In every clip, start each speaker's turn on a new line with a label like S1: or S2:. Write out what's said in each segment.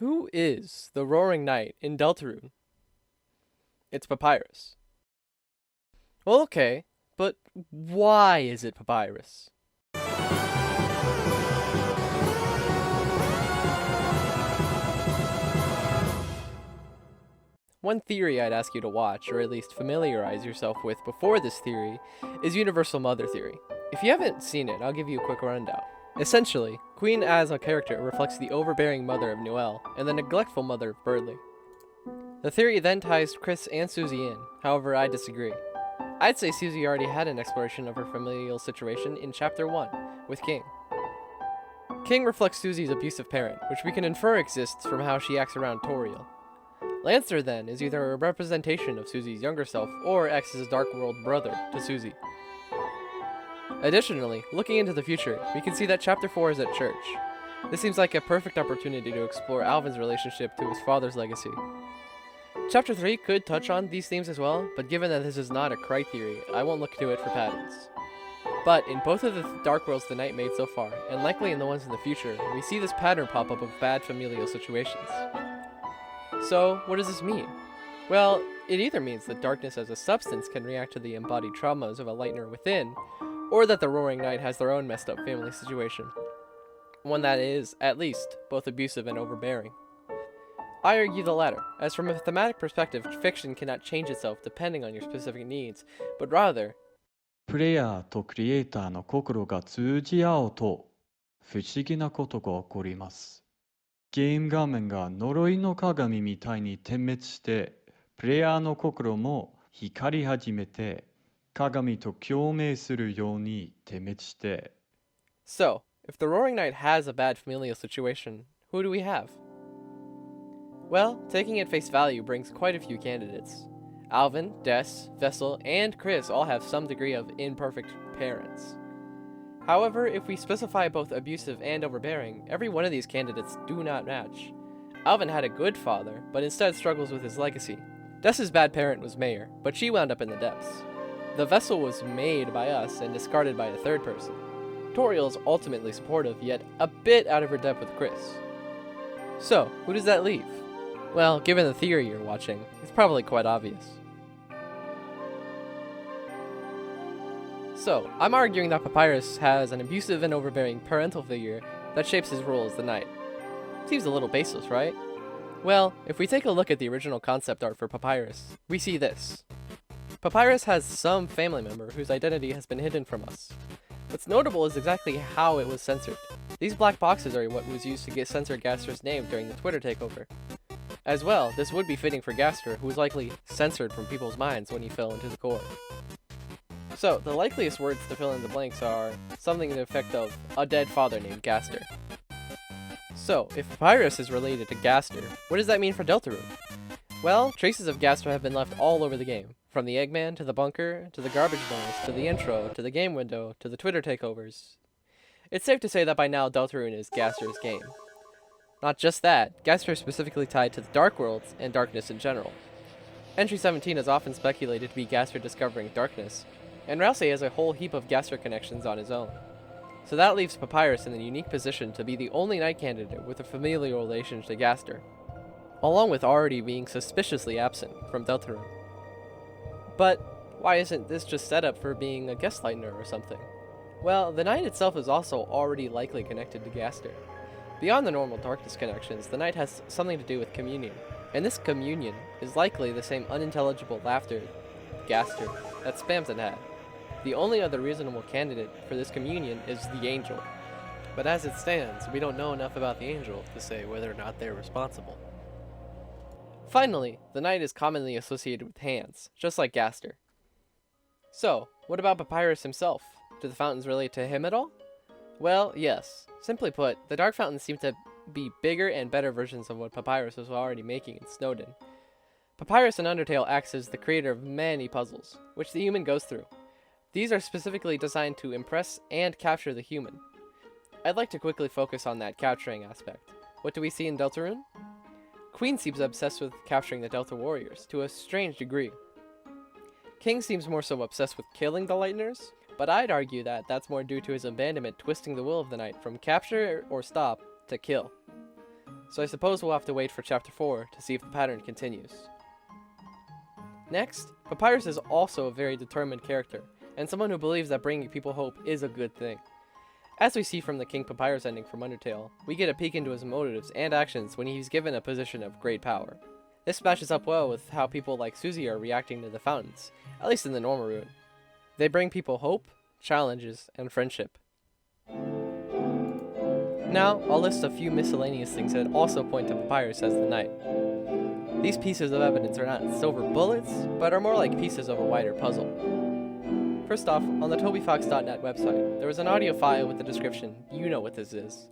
S1: Who is the Roaring Knight in Deltarune? It's Papyrus. Well, okay, but why is it Papyrus? One theory I'd ask you to watch, or at least familiarize yourself with before this theory, is Universal Mother Theory. If you haven't seen it, I'll give you a quick rundown. Essentially, Queen as a character reflects the overbearing mother of Noelle, and the neglectful mother of Birdley. The theory then ties Chris and Susie in, however I disagree. I'd say Susie already had an exploration of her familial situation in Chapter 1, with King. King reflects Susie's abusive parent, which we can infer exists from how she acts around Toriel. Lancer, then, is either a representation of Susie's younger self, or acts as a Dark World brother to Susie. Additionally, looking into the future, we can see that Chapter 4 is at church. This seems like a perfect opportunity to explore Alvin's relationship to his father's legacy. Chapter 3 could touch on these themes as well, but given that this is not a Crite theory, I won't look to it for patterns. But in both of the Dark Worlds the Knight made so far, and likely in the ones in the future, we see this pattern pop up of bad familial situations. So, what does this mean? Well, it either means that darkness as a substance can react to the embodied traumas of a Lightner within, or that the Roaring Knight has their own messed up family situation. One that is, at least, both abusive and overbearing. I argue the latter, as from a thematic perspective, fiction cannot change itself depending on your specific needs, but rather,
S2: プレイヤーとクリエイターの心が通じ合うと不思議なことが起こります。ゲーム画面が呪いの鏡みたいに点滅して、プレイヤーの心も光り始めて、鏡と共鳴するように点滅して。
S1: So, if the Roaring Knight has a bad familial situation, who do we have? Well, taking at face value brings quite a few candidates. Alvin, Des, Vessel, and Chris all have some degree of imperfect parents. However, if we specify both abusive and overbearing, every one of these candidates do not match. Alvin had a good father, but instead struggles with his legacy. Des's bad parent was Mayor, but she wound up in the depths. The Vessel was made by us and discarded by a third person. Toriel is ultimately supportive, yet a bit out of her depth with Chris. So, who does that leave? Well, given the theory you're watching, it's probably quite obvious. So, I'm arguing that Papyrus has an abusive and overbearing parental figure that shapes his role as the Knight. Seems a little baseless, right? Well, if we take a look at the original concept art for Papyrus, we see this. Papyrus has some family member whose identity has been hidden from us. What's notable is exactly how it was censored. These black boxes are what was used to censor Gaster's name during the Twitter takeover. As well, this would be fitting for Gaster, who was likely censored from people's minds when he fell into the core. So, the likeliest words to fill in the blanks are something to the effect of a dead father named Gaster. So, if Papyrus is related to Gaster, what does that mean for Deltarune? Well, traces of Gaster have been left all over the game, from the Eggman to the bunker, to the garbage noise, to the intro, to the game window, to the Twitter takeovers. It's safe to say that by now Deltarune is Gaster's game. Not just that, Gaster is specifically tied to the Dark Worlds and darkness in general. Entry 17 is often speculated to be Gaster discovering darkness, and Rouse has a whole heap of Gaster connections on his own. So that leaves Papyrus in the unique position to be the only Knight candidate with a familial relation to Gaster, along with already being suspiciously absent from Deltarune. But why isn't this just set up for being a guest Lightner or something? Well, the Knight itself is also already likely connected to Gaster. Beyond the normal darkness connections, the Knight has something to do with communion, and this communion is likely the same unintelligible laughter Gaster that Spamton had. The only other reasonable candidate for this communion is the Angel. But as it stands, we don't know enough about the Angel to say whether or not they're responsible. Finally, the Knight is commonly associated with hands, just like Gaster. So, what about Papyrus himself? Do the fountains relate to him at all? Well, yes. Simply put, the Dark Fountains seem to be bigger and better versions of what Papyrus was already making in Snowdin. Papyrus in Undertale acts as the creator of many puzzles, which the human goes through. These are specifically designed to impress and capture the human. I'd like to quickly focus on that capturing aspect. What do we see in Deltarune? Queen seems obsessed with capturing the Delta Warriors, to a strange degree. King seems more so obsessed with killing the Lightners, but I'd argue that that's more due to his abandonment twisting the will of the Knight from capture or stop to kill. so I suppose we'll have to wait for Chapter 4 to see if the pattern continues. Next, Papyrus is also a very determined character, and someone who believes that bringing people hope is a good thing. As we see from the King Papyrus ending from Undertale, we get a peek into his motives and actions when he's given a position of great power. This matches up well with how people like Susie are reacting to the fountains, at least in the normal route. They bring people hope, challenges, and friendship. Now, I'll list a few miscellaneous things that also point to Papyrus as the knight. These pieces of evidence are not silver bullets, but are more like pieces of a wider puzzle. First off, on the tobyfox.net website, there was an audio file with the description, you know what this is.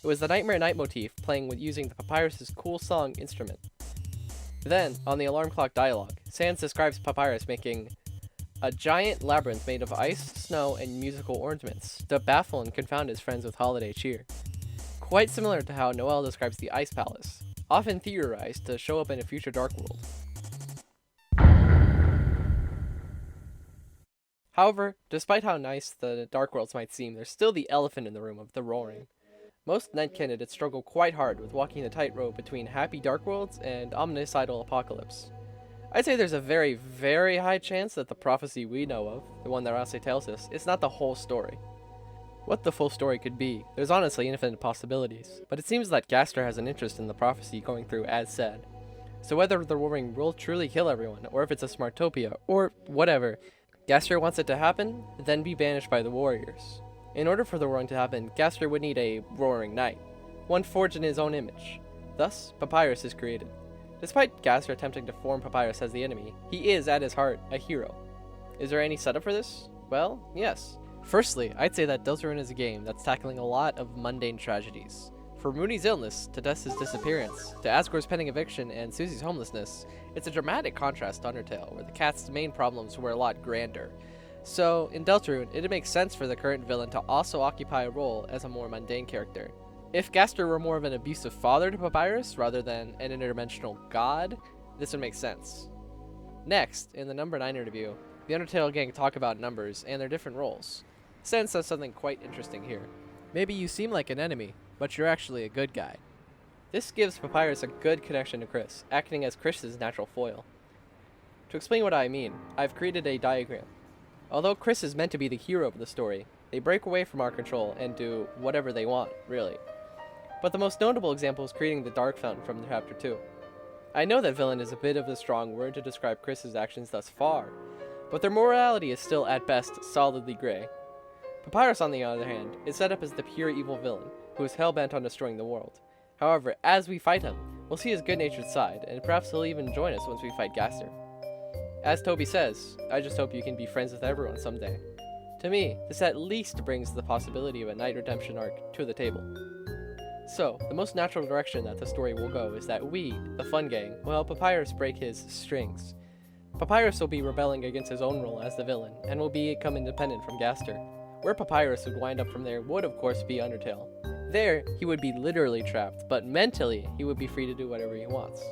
S1: It was the Nightmare Night motif playing with using the Papyrus's cool song instrument. Then, on the alarm clock dialogue, Sans describes Papyrus making a giant labyrinth made of ice, snow, and musical ornaments to baffle and confound his friends with holiday cheer. Quite similar to how Noel describes the Ice Palace, often theorized to show up in a future Dark World. However, despite how nice the Dark Worlds might seem, there's still the elephant in the room of the roaring. Most Knight candidates struggle quite hard with walking the tightrope between happy Dark Worlds and omnicidal apocalypse. I'd say there's a very, very high chance that the prophecy we know of, the one that Rase tells us, is not the whole story. What the full story could be, there's honestly infinite possibilities, but it seems that Gaster has an interest in the prophecy going through as said. So whether the roaring will truly kill everyone, or if it's a Smartopia, or whatever, Gaster wants it to happen, then be banished by the warriors. In order for the roaring to happen, Gaster would need a roaring knight, one forged in his own image. Thus, Papyrus is created. Despite Gaster attempting to form Papyrus as the enemy, he is, at his heart, a hero. Is there any setup for this? Well, yes. Firstly, I'd say that Deltarune is a game that's tackling a lot of mundane tragedies. From Rooney's illness, to Dessa's disappearance, to Asgore's pending eviction and Susie's homelessness, it's a dramatic contrast to Undertale, where the cat's main problems were a lot grander. So, in Deltarune, it makes sense for the current villain to also occupy a role as a more mundane character. If Gaster were more of an abusive father to Papyrus, rather than an interdimensional god, this would make sense. Next, in the number 9 interview, the Undertale gang talk about numbers and their different roles. Sen says something quite interesting here. Maybe you seem like an enemy, but you're actually a good guy. This gives Papyrus a good connection to Chris, acting as Chris's natural foil. To explain what I mean, I've created a diagram. Although Chris is meant to be the hero of the story, they break away from our control and do whatever they want, really. But the most notable example is creating the Dark Fountain from Chapter 2. I know that villain is a bit of a strong word to describe Chris's actions thus far, but their morality is still at best solidly gray. Papyrus, on the other hand, is set up as the pure evil villain, who is hell-bent on destroying the world. However, as we fight him, we'll see his good-natured side, and perhaps he'll even join us once we fight Gaster. As Toby says, I just hope you can be friends with everyone someday. To me, this at least brings the possibility of a Knight redemption arc to the table. So, the most natural direction that the story will go is that we, the Fun Gang, will help Papyrus break his strings. Papyrus will be rebelling against his own role as the villain, and will become independent from Gaster. Where Papyrus would wind up from there would of course be Undertale. There, he would be literally trapped, but mentally, he would be free to do whatever he wants.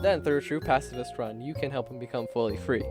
S1: Then, through a true pacifist run, you can help him become fully free.